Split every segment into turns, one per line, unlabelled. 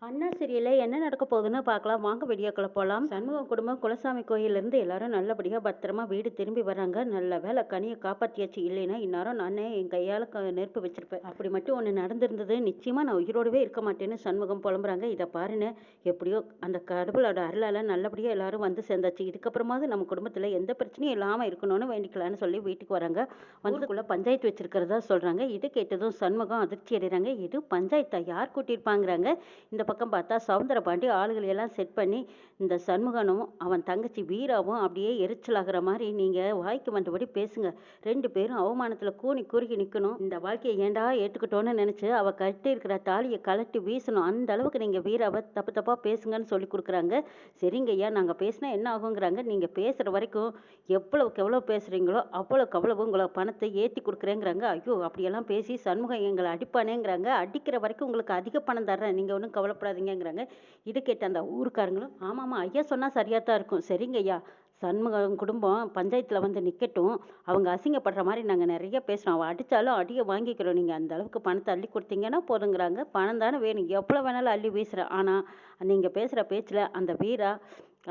அண்ணா சீரியல்ல என்ன நடக்க போகுதுன்னு பார்க்கலாம் வாங்க வீடியோக்குள்ள போகலாம். சண்முகம் குடும்பம் குலசாமி கோயிலிருந்து எல்லாரும் நல்லபடியாக பத்திரமா வீடு திரும்பி வராங்க. நல்ல வேலை கனியை காப்பாற்றியாச்சு, இல்லைன்னா இந்நேரம் நானே என் கையால் நெருப்பு வச்சிருப்பேன். அப்படி மட்டும் ஒன்று நடந்திருந்தது, நிச்சயமாக நான் உயிரோடவே இருக்க மாட்டேன்னு சண்முகம் புலம்புறாங்க. இதை பாருங்க, எப்படியோ அந்த கடவுளோட அருளால் நல்லபடியாக எல்லாரும் வந்து சேர்ந்தாச்சு. இதுக்கப்புறமாவது நம்ம குடும்பத்தில் எந்த பிரச்சனையும் இல்லாமல் இருக்கணும்னு வேண்டிக்கலான்னு சொல்லி வீட்டுக்கு வராங்க. வந்ததுக்குள்ள பஞ்சாயத்து வச்சிருக்கிறதா சொல்கிறாங்க. இது கேட்டதும் சண்முகம் அதிர்ச்சி அடைகிறாங்க. இது பஞ்சாயத்தா, யார் கூட்டியிருப்பாங்கிறாங்க. இந்த பக்கம் பார்த்தா சவுந்தரபாண்டி ஆளுகளை எல்லாம் செட் பண்ணி இந்த சண்முகனும் அவன் தங்கச்சி வீராவும் அப்படியே எரிச்சலாகிற மாதிரி நீங்கள் வாய்க்கு வந்தபடி பேசுங்க, ரெண்டு பேரும் அவமானத்தில் கூனி குறுகி நிற்கணும், இந்த வாழ்க்கையை ஏண்டா ஏற்றுக்கிட்டோன்னு நினச்சி அவள் கட்டி இருக்கிற தாலியை கலட்டி வீசணும், அந்த அளவுக்கு நீங்கள் வீராவை தப்பு தப்பாக பேசுங்கன்னு சொல்லி கொடுக்குறாங்க. சரிங்க ஐயா, நாங்கள் பேசினா என்ன ஆகுங்கிறாங்க. நீங்கள் பேசுகிற வரைக்கும் எவ்வளவுக்கு எவ்வளோ பேசுகிறீங்களோ அவ்வளோக்கு அவ்வளவு உங்களை பணத்தை ஏற்றி கொடுக்குறேங்கிறாங்க. ஐயோ, அப்படியெல்லாம் பேசி சண்முகம் எங்களை அடிப்பானேங்கிறாங்க. அடிக்கிற வரைக்கும் உங்களுக்கு அதிக பணம் தர்றேன், நீங்கள் ஒன்றும் கவலைப்படாதீங்கிறாங்க. இது கேட்ட அந்த ஊருக்காரங்களும் ஆமாம்மா ஐயா சொன்னால் சரியாக தான் இருக்கும், சரிங்க ஐயா, சண்முகம் குடும்பம் பஞ்சாயத்தில் வந்து நிற்கட்டும், அவங்க அசிங்கப்படுற மாதிரி நாங்கள் நிறைய பேசுகிறோம், அவள் அடித்தாலும் அடியை வாங்கிக்கிறோம், நீங்கள் அந்த அளவுக்கு பணத்தை அள்ளி கொடுத்தீங்கன்னா போதுங்கிறாங்க. பணம் தானே வேணும், எவ்வளோ வேணாலும் அள்ளி வீசுகிறேன், ஆனால் நீங்கள் பேசுகிற பேச்சில் அந்த வீரா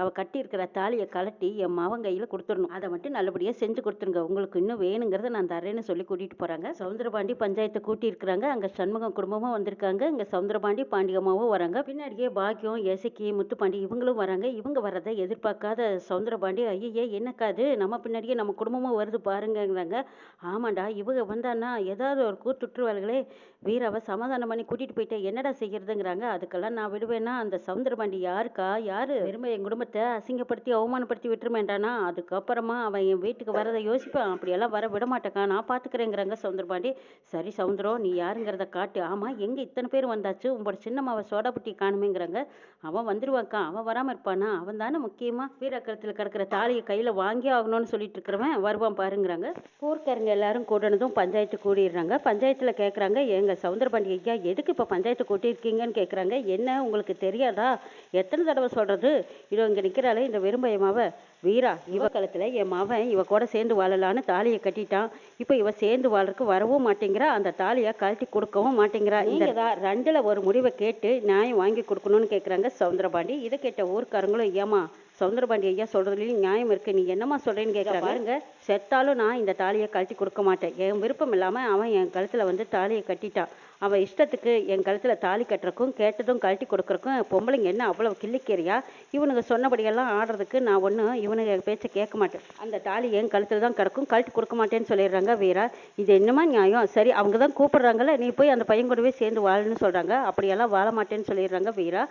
அவள் கட்டியிருக்கிற தாலியை கலட்டி என் மவன் கையில் கொடுத்துடணும், அதை மட்டும் நல்லபடியாக செஞ்சு கொடுத்துருங்க, உங்களுக்கு இன்னும் வேணுங்கிறத நான் தரேன்னு சொல்லி கூட்டிகிட்டு போகிறாங்க. சவுந்தரபாண்டி பஞ்சாயத்தை கூட்டியிருக்கிறாங்க. அங்கே சண்முகம் குடும்பமும் வந்திருக்காங்க. இங்கே சவுந்தரபாண்டி பாண்டியம்மாவும் வராங்க. பின்னாடியே பாக்கியம் எசக்கி முத்துப்பாண்டி இவங்களும் வராங்க. இவங்க வர்றதை எதிர்பார்க்காத சவுந்தரபாண்டி ஐயே என்னக்கா அது, நம்ம பின்னாடியே நம்ம குடும்பமும் வருது பாருங்கிறாங்க. ஆமாண்டா, இவங்க வந்தான்னா ஏதாவது ஒரு கூத்துட்டுருவார்களே, வீராவை சமாதானம் பண்ணி கூட்டிகிட்டு போயிட்டே என்னடா செய்கிறதுங்கிறாங்க. அதுக்கெல்லாம் நான் விடுவேன்னா அந்த சவுந்தரபாண்டி யாருக்கா, யார் வெறுமை என் குடும்பத்தை அசிங்கப்படுத்தி அவமானப்படுத்தி விட்டுருமேண்டானா, அதுக்கப்புறமா அவன் என் வீட்டுக்கு வரதை யோசிப்பான், அப்படியெல்லாம் வர விட மாட்டேக்கா, நான் பார்த்துக்கிறேங்கிறாங்க சவுந்தரபாண்டி. சரி சவுந்தரம், நீ யாருங்கிறத காட்டு. ஆமாம், எங்கே இத்தனை பேர் வந்தாச்சு, உங்களோட சின்னம்மாவை சோடாபுட்டி காணுமேங்கிறாங்க. அவன் வந்துடுவாக்கா, அவன் வராமல் இருப்பானா, அவன் தானே முக்கியமாக வீரக்கரத்தில் கிடக்கிற தாலியை கையில் வாங்கி ஆகணும்னு சொல்லிட்டு இருக்கிறவன் வருவான் பாருங்கிறாங்க. ஊர்க்காரங்க எல்லாரும் கூட்டினதும் பஞ்சாயத்து கூடிடுறாங்க. பஞ்சாயத்தில் கேட்குறாங்க, எங்கள் சவுந்தரபாண்டி ஐயா எதுக்கு இப்போ பஞ்சாயத்து கூட்டியிருக்கீங்கன்னு கேட்குறாங்க. என்ன உங்களுக்கு தெரியாதா, எத்தனை தடவை சொல்கிறது, இதோ இங்கே நிற்கிறாளே இந்த வெறும்பயமாவை வீரா, இவ காலத்தில் என் மவன் இவ கூட சேர்ந்து வாழலான்னு தாலியை கட்டிட்டான், இப்போ இவ சேர்ந்து வாழ்றதுக்கு வரவும் மாட்டேங்கிறா, அந்த தாலியை கழட்டி கொடுக்கவும் மாட்டேங்கிறா, இந்த ரெண்டில் ஒரு முடிவை கேட்டு நியாயம் வாங்கி கொடுக்கணும்னு கேட்குறாங்க சவுந்தரபாண்டி. இதை கேட்ட ஊர்க்காரங்களும் ஏமா சவுந்தரபாண்டி ஐயா சொல்கிறதுலையும் நியாயம் இருக்குது, நீ என்னம்மா சொல்கிறேன்னு கேட்குறாங்க. பாருங்க, செத்தாலும் நான் இந்த தாலியை கழட்டி கொடுக்க மாட்டேன், என் விருப்பம் இல்லாமல் அவன் என் கழுத்தில் வந்து தாலியை கட்டிட்டான், அவன் இஷ்டத்துக்கு என் கழுத்தில் தாலி கட்டுறக்கும் கேட்டதும் கழட்டி கொடுக்குறக்கும் பொம்பளைங்க என்ன அவ்வளோ கிள்ளிக்கிறியா, இவனுங்க சொன்னபடியெல்லாம் ஆடுறதுக்கு நான் ஒன்றும் இவனுங்க பேச்சை கேட்க மாட்டேன், அந்த தாலி என் கழுத்தில் தான் கிடக்கும், கழட்டி கொடுக்க மாட்டேன்னு சொல்லிடுறாங்க. வீரா, இது என்னமா நியாயம், சரி அவங்க தான் கூப்பிடுறாங்கல்ல, நீ போய் அந்த பையன் கூடவே சேர்ந்து வாழன்னு சொல்கிறாங்க, அப்படியெல்லாம் வாழ மாட்டேன்னு சொல்லிடுறாங்க. வீரா,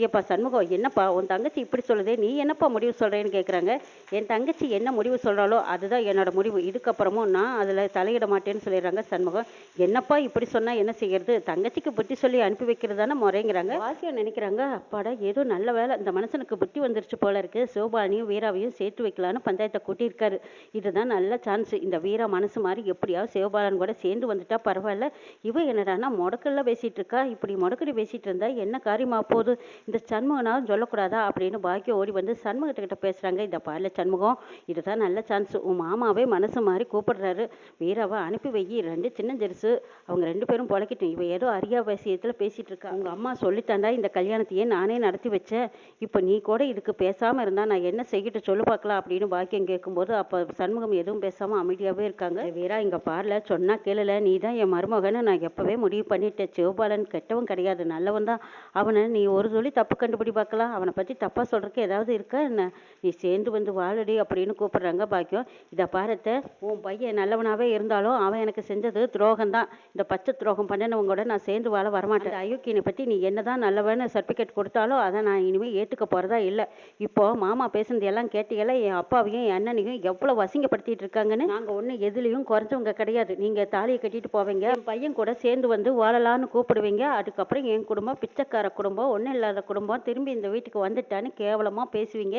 ஏப்பா சண்முகம், என்னப்பா உன் தங்கச்சி இப்படி சொல்லுதே, நீ என்னப்பா முடிவு சொல்கிறேன்னு கேட்குறாங்க. என் தங்கச்சி என்ன முடிவு சொல்கிறாளோ அதுதான் என்னோட முடிவு, இதுக்கப்புறமும் நான் அதில் தலையிட மாட்டேன்னு சொல்லிடுறாங்க சண்முகம். என்னப்பா இப்படி சொன்னால் என்ன செய்கிறது, தங்கச்சிக்கு புத்தி சொல்லி அனுப்பி வைக்கிறது தானே முறைங்கிறாங்க. வாக்கியம் நினைக்கிறாங்க, அப்பாடா ஏதோ நல்ல வேலை இந்த மனுஷனுக்கு புத்தி வந்துருச்சு போல இருக்குது, சிவபாணியும் வீராவையும் சேர்த்து வைக்கலான்னு பஞ்சாயத்தை கூட்டியிருக்காரு, இதுதான் நல்ல சான்ஸ், இந்த வீரா மனசு மாதிரி எப்படியாவது சிவபாலன் கூட சேர்ந்து வந்துட்டா பரவாயில்ல, இவ என்னடானா முடக்கல்ல பேசிகிட்டு இருக்கா, இப்படி முடக்கடி பேசிகிட்டு இருந்தா என்ன காரியமா போகுது, இந்த சண்முகனாலும் சொல்லக்கூடாதா அப்படின்னு பாக்கியம் ஓடி வந்து சண்முகத்துக்கிட்ட பேசுகிறாங்க. இந்த பாடல சண்முகம், இதுதான் நல்ல சான்ஸ், உன் மாமாவே மனசு மாதிரி கூப்பிடுறாரு, வீராவை அனுப்பி வை, ரெண்டு சின்ன ஜெருசு அவங்க ரெண்டு பேரும் பொழைக்கட்டும், இவ ஏதோ அரியா விஷயத்தில் பேசிகிட்டு இருக்கா, அவங்க அம்மா சொல்லித்தாண்டா இந்த கல்யாணத்தையே நானே நடத்தி வச்சேன், இப்போ நீ கூட இதுக்கு பேசாமல் இருந்தால் நான் என்ன செய்கிட்டு சொல்லு பார்க்கலாம் அப்படின்னு பாக்கியம் கேட்கும்போது அப்போ சண்முகம் எதுவும் பேசாமல் அமைதியாகவே இருக்காங்க. வீரா, இங்கே பாடல சொன்னால் கேளல, நீ தான் என் மருமகனை நான் எப்போவே முடிவு பண்ணிட்டேன், சிவபாலன் கெட்டவன் கிடையாது, நல்லவன் தான், அவனை நீ ஒரு சொல்லி தப்பு கண்டுபிடி பார்க்கலாம், அவனை பற்றி தப்பாக சொல்கிறதுக்கு ஏதாவது இருக்கா என்ன, நீ சேர்ந்து வந்து வாழடி அப்படின்னு கூப்பிடுறாங்க. பாக்கியம், இதை பாரத்த, உன் பையன் நல்லவனாகவே இருந்தாலும் அவன் எனக்கு செஞ்சது துரோகம் தான், இந்த பச்சை துரோகம் பண்ணினவங்களோட நான் சேர்ந்து வாழ வரமாட்டேன், அயோக்கியனை பற்றி நீ என்ன தான் நல்லவன்னு சர்டிஃபிகேட் கொடுத்தாலும் அதை நான் இனிமேல் ஏற்றுக்க போகிறதா இல்லை, இப்போது மாமா பேசுனது எல்லாம் கேட்டீங்களா, என் அப்பாவையும் என் அண்ணனையும் எவ்வளோ அசிங்கப்படுத்திட்டு இருக்காங்கன்னு, நாங்கள் ஒன்றும் எதுலேயும் குறைஞ்சவங்க கிடையாது, நீங்கள் தாலியை கட்டிட்டு போவீங்க, என் பையன் கூட சேர்ந்து வந்து வாழலான்னு கூப்பிடுவீங்க, அதுக்கப்புறம் என் குடும்பம் பிச்சைக்கார குடும்பம், ஒன்றும் இல்லாத குடும்பம் திரும்பி இந்த வீட்டுக்கு வந்துட்டான்னு கேவலமாக பேசுவீங்க.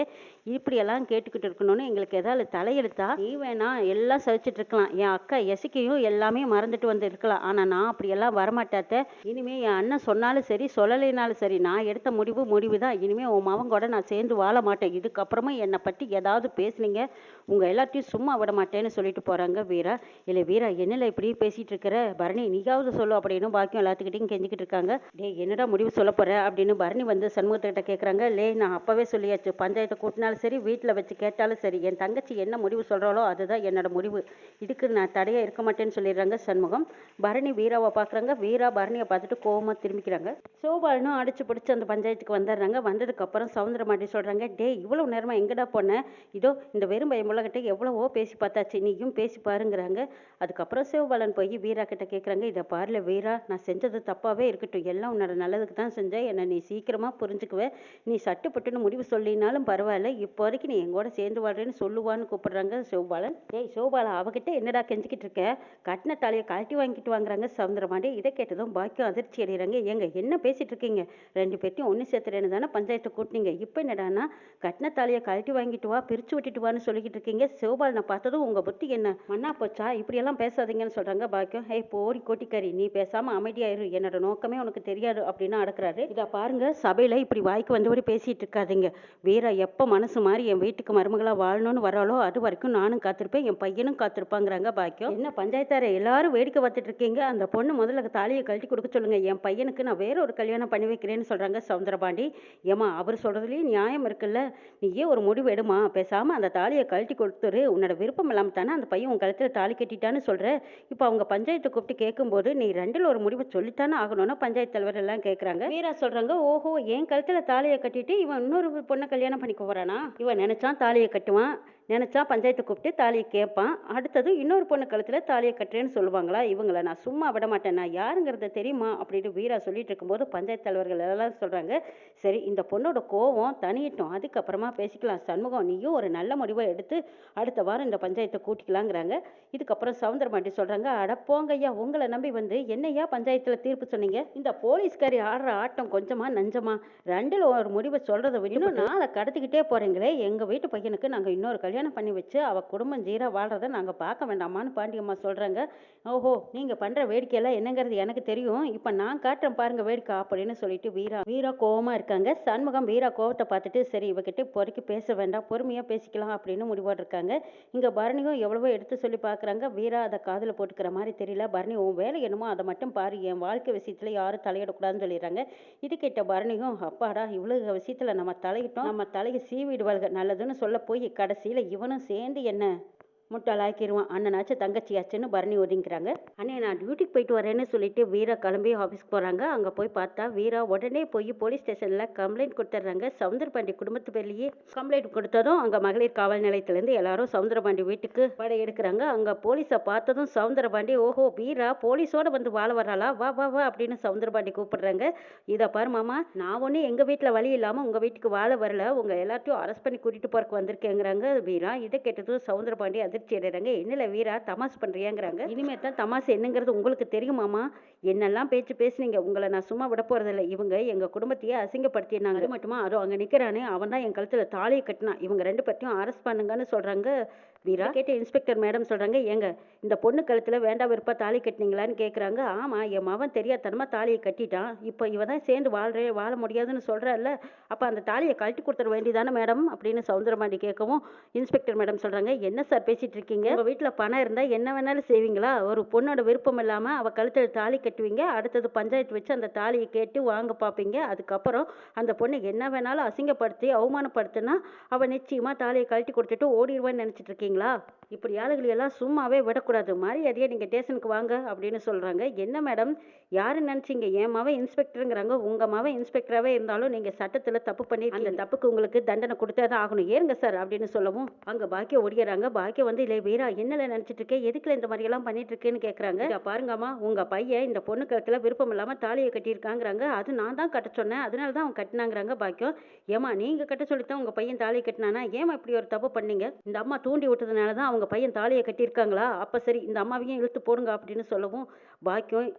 இப்படியெல்லாம் கேட்டுக்கிட்டு இருக்கணும்னு எங்களுக்கு ஏதாவது தலையெழுத்தா? நீ வேணா எல்லாம் சகிச்சுட்டு இருக்கலாம், என் அக்கா எசிக்கையும் எல்லாமே மறந்துட்டு வந்து இருக்கலாம், ஆனால் நான் அப்படியெல்லாம் வரமாட்டாத்த. இனிமே என் அண்ணன் சொன்னாலும் சரி சொல்லலைனாலும் சரி நான் எடுத்த முடிவு தான். இனிமே உன் மவன் கூட நான் சேர்ந்து வாழ மாட்டேன். இதுக்கப்புறமா என்னை பற்றி ஏதாவது பேசுனீங்க உங்கள் எல்லாத்தையும் சும்மா விட மாட்டேன்னு சொல்லிட்டு போகிறாங்க வீரா. இல்லை வீரா, என்னல இப்படி பேசிகிட்டு இருக்கிற, பரணி நீயாவது சொல்லு அப்படின்னு பாக்கியம் எல்லாத்துக்கிட்டையும் கெஞ்சிக்கிட்டு இருக்காங்க. டே என்னடா முடிவு சொல்ல போகிற அப்படின்னு பரணி வந்து சண்முகத்துக்கிட்ட கேட்குறாங்க. லே நான் அப்போவே சொல்லியாச்சு, பஞ்சாயத்தை கூட்டினாலும் சரி வீட்டில் வச்சு கேட்டாலும் சரி என் தங்கச்சி என்ன முடிவு சொல்கிறாளோ அதுதான் என்னோட முடிவு, இதுக்கு நான் தடையாக இருக்க மாட்டேன்னு சொல்லிடுறாங்க சண்முகம். பரணி வீராவை பார்க்குறாங்க. வீரா பரணியை பார்த்துட்டு கோவமாக திரும்பிக்கிறாங்க. சோபாலனும் அடிச்சு பிடிச்சி அந்த பஞ்சாயத்துக்கு வந்துடுறாங்க. வந்ததுக்கப்புறம் சவுந்தரமாட்டி சொல்கிறாங்க, டே இவ்வளோ நேரமாக எங்கடா போனேன், இதோ இந்த வெறும் பயம் உலகிட்ட எவ்வளவோ பேசி பார்த்தாச்சு, நீயும் பேசி பாருங்கிறாங்க. அதுக்கப்புறம் சிவபாலன் போய் வீரா கிட்ட கேட்குறாங்க, இதை பாருல வீரா, நான் செஞ்சது தப்பாகவே இருக்கட்டும், எல்லாம் உன்னோட நல்லதுக்கு தான் செஞ்சேன், என்னை நீ சீக்கிரமாக புரிஞ்சுக்குவேன், நீ சட்டுப்பட்டுன்னு முடிவு சொல்லினாலும் பரவாயில்ல, இப்போதைக்கு நீ எங்கூட சேர்ந்து வாழ்றேன்னு சொல்லுவான்னு கூப்பிடுறாங்க சிவபாலன். ஏய் சிவபாலா, அவகிட்ட என்னடா கெஞ்சிக்கிட்டு இருக்க, கட்டின தாலியை கழட்டி வாங்கிட்டு வாங்குறாங்க சவுந்தரமாண்டி. இதை கேட்டதும் பாக்கியம் அதிர்ச்சி அடைகிறாங்க. ஏங்க என்ன பேசிட்டு இருக்கீங்க, ரெண்டு பேர்த்தையும் ஒன்று சேர்த்துறேன்னு தானே பஞ்சாயத்தை கூட்டினீங்க, இப்போ என்னடானா கட்டின தாலியை கழட்டி வாங்கிட்டு வா பிரித்து விட்டுட்டு வான்னு சொல்லிக்கிட்டு இருக்கீங்க. சிவபாலனை பார்த்ததும் உங்கள் புத்தி என்ன மண்ணா போச்சா, இப்படியெல்லாம் பேசாதீங்கன்னு சொல்கிறாங்க பாக்கியம். ஏய் போடி கோட்டிக்காரி, நீ பேசாமல் அமைதியாயிரு, என்னோட நோக்கமே உனக்கு தெரியாது அப்படின்னு அடக்குறாரு. இதை பாருங்க, சபையில் இப்படி வாய்க்கு வந்தபடி பேசிட்டு இருக்காதீங்க. வீரா எப்போ மனசு மாதிரி என் வீட்டுக்கு மருமகளாக வாழணும்னு வராளோ அது வரைக்கும் நானும் காத்திருப்பேன், என் பையனும் காத்திருப்பாங்கிறாங்க பாக்கியம். என்ன பஞ்சாயத்தார எல்லாரும் வேடிக்கை பார்த்துட்டு இருக்கீங்க, அந்த பொண்ணு முதல்ல தாலியை கழட்டி கொடுக்க சொல்லுங்க, என் பையனுக்கு நான் வேற ஒரு கல்யாணம் பண்ணி வைக்கிறேன்னு சொல்கிறாங்க சவுந்தரபாண்டி. ஏமா அவர் சொல்கிறதுலேயும் நியாயம் இருக்குல்ல, நீயே ஒரு முடிவு எடுமா, பேசாமல் அந்த தாலியை கழட்டி கொடுத்துரு, உன்னோட விருப்பம் இல்லாமல் தானே அந்த பையன் உன் கழுத்தில் தாலி கட்டிட்டான்னு சொல்கிற. இப்போ அவங்க பஞ்சாயத்தை கூப்பிட்டு கேட்கும்போது நீ ரெண்டில் ஒரு முடிவை சொல்லித்தானே ஆகணும்னா பஞ்சாயத்து தலைவர் எல்லாம் கேட்குறாங்க. வீரா சொல்கிறாங்க, ஓஹோ என் கழுத்தில் தாலியை கட்டிட்டு இவன் இன்னொரு பொண்ணை கல்யாணம் பண்ணிக்க போகிறானா, இவன் நினச்சான் தாலியை கட்டுவான், நினச்சா பஞ்சாயத்தை கூப்பிட்டு தாலியை கேட்பான், அடுத்தது இன்னொரு பொண்ணு கழுத்தில் தாலியை கட்டுறேன்னு சொல்லுவாங்களா, இவங்கள நான் சும்மா விட மாட்டேன், நான் யாருங்கிறத தெரியுமா அப்படின்னு வீரா சொல்லிட்டு இருக்கும்போது பஞ்சாயத்து தலைவர்கள் எல்லாம் சொல்கிறாங்க, சரி இந்த பொண்ணோட கோவம் தனியிட்டோம், அதுக்கப்புறமா பேசிக்கலாம், சண்முகம் நீயும் ஒரு நல்ல முடிவை எடுத்து அடுத்த வாரம் இந்த பஞ்சாயத்தை கூட்டிக்கலாங்கிறாங்க. இதுக்கப்புறம் சவுந்தரமாட்டி சொல்கிறாங்க, அடப்போங்கய்யா, உங்களை நம்பி வந்து என்னையா பஞ்சாயத்தில் தீர்ப்பு சொன்னீங்க, இந்த போலீஸ்காரி ஆடுற ஆட்டம் கொஞ்சமா நஞ்சமா, ரெண்டில் ஒரு முடிவை சொல்கிறத விட இன்னும் நாளை கடத்திக்கிட்டே போகிறீங்களே, எங்கள் வீட்டு பையனுக்கு நாங்கள் இன்னொரு கல்யாணம் பண்ணி வச்சு அவள் குடும்பம் ஜீரா வாழ்கிறத நாங்கள் பார்க்க வேண்டாமான்னு பாண்டியம்மா சொல்கிறாங்க. ஓஹோ நீங்கள் பண்ணுற வேடிக்கையெல்லாம் என்னங்கிறது எனக்கு தெரியும், இப்போ நான் காட்டுறேன் பாருங்க வேடிக்கை அப்படின்னு சொல்லிட்டு வீரா கோவமாக இருக்காங்க. சண்முகம் வீரா கோவத்தை பார்த்துட்டு சரி இவகிட்ட இப்போதைக்கு பேச வேண்டாம், பொறுமையாக பேசிக்கலாம் அப்படின்னு முடிவோடு இருக்காங்க. இங்கே பரணியும் எவ்வளவோ எடுத்து சொல்லி பார்க்குறாங்க. வீரா அதை காதில் போட்டுக்கிற மாதிரி தெரியல. பரணி உன் வேலை என்னமோ அதை மட்டும் பாரு, என் வாழ்க்கை விஷயத்தில் யாரும் தலையிடக்கூடாதுன்னு சொல்லிடுறாங்க. இது கேட்ட பரணியும் அப்பாடா இவ்வளோ விஷயத்தில் நம்ம தலையிட்டோம், நம்ம தலையை சீவிடுவாள்க நல்லதுன்னு சொல்ல போய் கடைசியில் இவனும் சேர்ந்து என்ன முட்டாளாக்கிடுவான், அண்ணனாச்சும் தங்கச்சியாச்சுன்னு பரணி ஒதுங்கிறாங்க. அண்ணே நான் டியூட்டிக்கு போயிட்டு வரேன்னு சொல்லிட்டு வீரா கிளம்பி ஆஃபீஸ்க்கு போகிறாங்க. அங்கே போய் பார்த்தா வீரா உடனே போய் போலீஸ் ஸ்டேஷனில் கம்ப்ளைண்ட் கொடுத்துட்றாங்க. சவுந்தரபாண்டி குடும்பத்து பேர்லேயே கம்ப்ளைண்ட் கொடுத்ததும் அங்கே மகளிர் காவல் நிலையத்திலேருந்து எல்லாரும் சவுந்தரபாண்டி வீட்டுக்கு படை எடுக்கிறாங்க. அங்கே போலீஸை பார்த்ததும் சவுந்தரபாண்டி ஓஹோ வீரா போலீஸோடு வந்து வாழ வராளா, வா வா வா அப்படின்னு சவுந்தரபாண்டி கூப்பிடுறாங்க. இதை பாரு மாமா, நான் ஒன்றும் எங்கள் வீட்டில் வழி இல்லாமல் உங்கள் வீட்டுக்கு வாழ வரல, உங்கள் எல்லாத்தையும் அரெஸ்ட் பண்ணி கூட்டிகிட்டு போறக்கு வந்திருக்கேங்கிறாங்க வீரா. இதை கேட்டதும் சவுந்தரபாண்டி அதிர்ச்சி அடைறாங்க. என்னல வீரா தமாஸ் பண்றியாங்கிறாங்க. இனிமே தான் தமாஸ் என்னங்கிறது உங்களுக்கு தெரியுமாமா, என்னெல்லாம் பேச்சு பேசுனீங்க, உங்களை நான் சும்மா விட போறதில்லை, இவங்க எங்க குடும்பத்தையே அசிங்கப்படுத்தினாங்க, அது மட்டுமா அதோ அங்க நிக்கிறானே அவன் தான் என் கழுத்துல தாலியை கட்டினான், இவங்க ரெண்டு பேர்த்தையும் அரெஸ்ட் பண்ணுங்கன்னு சொல்றாங்க வீரா. கேட்ட இன்ஸ்பெக்டர் மேடம் சொல்றாங்க, ஏங்க இந்த பொண்ணு கழுத்துல வேண்டாம் விருப்பா தாலி கட்டினீங்களான்னு கேட்குறாங்க. ஆமா என் மவன் தெரியாதனமா தாலியை கட்டிட்டான், இப்போ இவ தான் சேர்ந்து வாழ முடியாதுன்னு சொல்றாள்ல, அப்போ அந்த தாலியை கழட்டி கொடுத்துட வேண்டியதானே மேடம் அப்படின்னு சவுந்தரபாண்டி கேட்கவும் இன்ஸ்பெக்டர் மேடம் சொல்றாங்க, என்ன சார் பேசிட்டு இருக்கீங்க, உங்க வீட்டில் பணம் இருந்தால் என்ன வேணாலும் செய்வீங்களா, ஒரு பொண்ணோட விருப்பம் இல்லாமல் அவள் கழுத்தில் தாலி கட்டுவீங்க, அடுத்தது பஞ்சாயத்து வச்சு அந்த தாலியை கேட்டு வாங்க பார்ப்பீங்க, அதுக்கப்புறம் அந்த பொண்ணை என்ன வேணாலும் அசிங்கப்படுத்தி அவமானப்படுத்தினா அவள் நிச்சயமாக தாலியை கழட்டி கொடுத்துட்டு ஓடிடுவேன்னு நினச்சிட்டு இருக்கீங்களா, இப்படி ஆளுகளையெல்லாம் சும்மாவே விடக்கூடாது, மரியாதையாக நீங்கள் ஸ்டேஷனுக்கு வாங்க அப்படின்னு சொல்கிறாங்க. என்ன மேடம் யாருன்னு நினச்சிங்க, என் மவன் இன்ஸ்பெக்டருங்கிறாங்க, உங்கள் மவன் இன்ஸ்பெக்டராகவே இருந்தாலும் நீங்கள் சட்டத்தில் தப்பு பண்ணி அந்த தப்புக்கு உங்களுக்கு தண்டனை கொடுத்தா தான் ஆகணும், ஏறுங்க சார் அப்படின்னு சொல்லவும் அங்கே பாக்கியம் ஒடியறாங்க. பாக்கியம் வந்து இல்லை வீரா என்னல நினச்சிட்டு இருக்கேன், எதுக்குல இந்த மாதிரியெல்லாம் பண்ணிட்டு இருக்கேன்னு கேட்குறாங்க. பாருங்கம்மா உங்கள் பையன் இந்த பொண்ணு கழுத்தில் விருப்பம் இல்லாமல் தாலியை கட்டியிருக்காங்கிறாங்க, அது நான் தான் கட்ட சொன்னேன், அதனால தான் அவன் கட்டினாங்கிறாங்க. பாக்கியம் ஏமா நீங்கள் கட்ட சொல்லித்தான் உங்கள் பையன் தாலியை கட்டினானா, ஏமா இப்படி ஒரு தப்பு பண்ணீங்க, இந்த அம்மா தூண்டி விட்டதுனால தான் அவங்க பையன் தாலியை கட்டியிருக்காங்களா, அப்போ சரி இந்த அம்மாவையும் இழுத்து போடுங்க அப்படின்னு சொல்லவும் பாக்கியம்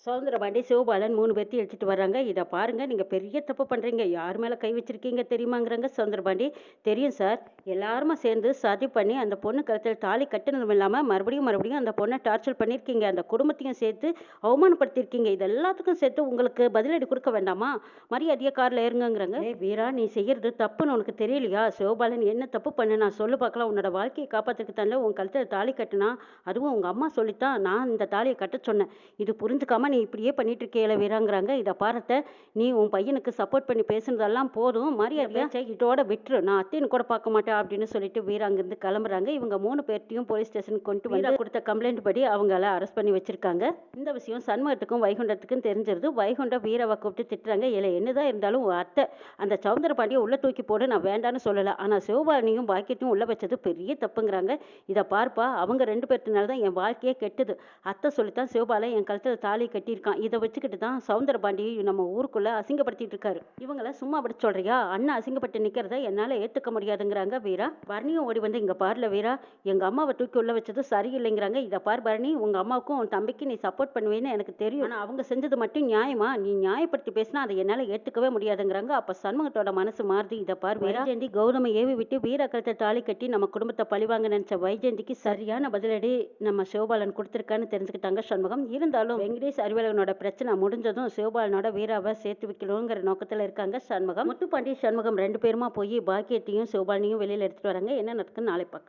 சௌந்தரபாண்டி, சிவபாலன் 3 பேத்தையும் இழுத்துட்டு வர்றாங்க. இத பாருங்க, நீங்க பெரிய தப்பு பண்றீங்க. யார் மேல கை வச்சிருக்கீங்க தெரியுமாங்கிறாங்க சௌந்தரபாண்டி. தெரியும் சார். எல்லாருமா சேர்ந்து சதி பண்ணி அந்த பொண்ணு கழுத்துல தாலி கட்டுனதும் இல்லாம மறுபடியும் அந்த பொண்ண டார்ச்சர் பண்ணியிருக்கீங்க. அந்த குடும்பத்தையும் சேர்த்து அவமானப்படுத்தியிருக்கீங்க. இது எல்லாத்துக்கும் சேர்த்து உங்களுக்கு பதிலடி குடுக்க வேண்டாமா? மரியாதையா கார்ல ஏறுங்கங்கிறாங்க. ஏய் வீரா, நீ செய்யறது தப்புன்னு உனக்கு தெரியலையா? சிவபாலன் என்ன தப்பு பண்ணுனா சொல்லு பார்க்கலாம். உன்னோட வாழ்க்கைய காப்பாத்துறதுக்கு தான்ல உன் கழுத்துல தாலி கட்டுனா. அதுவும் உங்க அம்மா சொல்லித்தான் நான் இந்த தாலிய கட்டச் சொன்னேன். இது புரிஞ்சுக்காம நீ இப்படியே பண்ணிட்டு இருக்கியேல வீராங்கிறாங்க. இத பாரு அத்த, நீ உன் பையனுக்கு சப்போர்ட் பண்ணி பேசுனதெல்லாம் போதும். மரியாதையா இதோட விட்டுரு. நான் அத்தைன்னு கூட பார்க்க மாட்டேன் அப்படின்னு சொல்லிட்டு வீரா அங்கிருந்து கிளம்புறாங்க. இவங்க 3 பேர்த்தையும் போலீஸ் ஸ்டேஷனுக்கு கொண்டு வீரா கொடுத்த கம்ப்ளைண்ட் படி அவங்கள அரெஸ்ட் பண்ணி வச்சிருக்காங்க. இந்த விஷயம் சண்முகத்துக்கும் வைகுண்டத்துக்கும் தெரிஞ்சிருது. வைகுண்டம் வீராவை கூப்பிட்டு திட்டுறாங்க. இல்ல என்னதான் இருந்தாலும் உன் அத்தை அந்த சௌந்தரபாண்டிய உள்ள தூக்கி போடு, நான் வேண்டான்னு சொல்லல. ஆனா சிவபாலனையும் பாக்கியத்தையும் உள்ள வச்சது பெரிய தப்புங்கிறாங்க. இத பார்ப்பா, அவங்க 2 பேர்த்துனால தான் என் வாழ்க்கையே கெட்டுது. அத்தை சொல்லித்தான் சிவபாலன் என் கழுத்துல தாலி கட்டியிருக்கான். இதை வச்சுக்கிட்டு தான் சௌந்தரபாண்டி நம்ம ஊருக்குள்ள அசிங்கப்படுத்திட்டு இருக்காரு. இவங்கள சும்மா அப்படி சொல்றியா? அண்ணன் அசிங்கப்பட்டு நிக்கிறத என்னால ஏத்துக்க முடியாதுங்கிறாங்க வீரா. பரணியும் ஓடி வந்து, இங்க பாருல வீரா, எங்க அம்மாவை தூக்கி உள்ள வச்சது சரியில்லைங்கிறாங்க. இதை பார் பரணி, உங்க அம்மாவுக்கும் உன் தம்பிக்கு நீ சப்போர்ட் பண்ணுவேன்னு எனக்கு தெரியும். ஆனா அவங்க செஞ்சது மட்டும் நியாயமா? நீ நியாயப்படுத்தி பேசினா அதை என்னால ஏத்துக்கவே முடியாதுங்கிறாங்க. அப்ப சண்முகத்தோட மனசு மாறுது. இதை பார் வைஜெயந்தி கௌதம ஏவி விட்டு வீரா கழுத்தை தாலி கட்டி நம்ம குடும்பத்தை பழிவாங்க நினைச்ச வைஜெயந்திக்கு சரியான பதிலடி நம்ம சிவபாலன் கொடுத்திருக்கான்னு தெரிஞ்சுக்கிட்டாங்க சண்முகம். இருந்தாலும் வெங்கடேஷ் அறிவழகனோட பிரச்சனை முடிஞ்சதும் சிவபாலனோட வீராவை சேர்த்து வைக்கணுங்கிற நோக்கத்துல இருக்காங்க சண்முகம். முத்துப்பாண்டி, சண்முகம் 2 பேருமா போய் பாக்கியத்தையும் சிவபாலனையும் வெளியில எடுத்துட்டு வராங்க. என்ன நடக்குன்னு நாளை பார்க்கலாம்.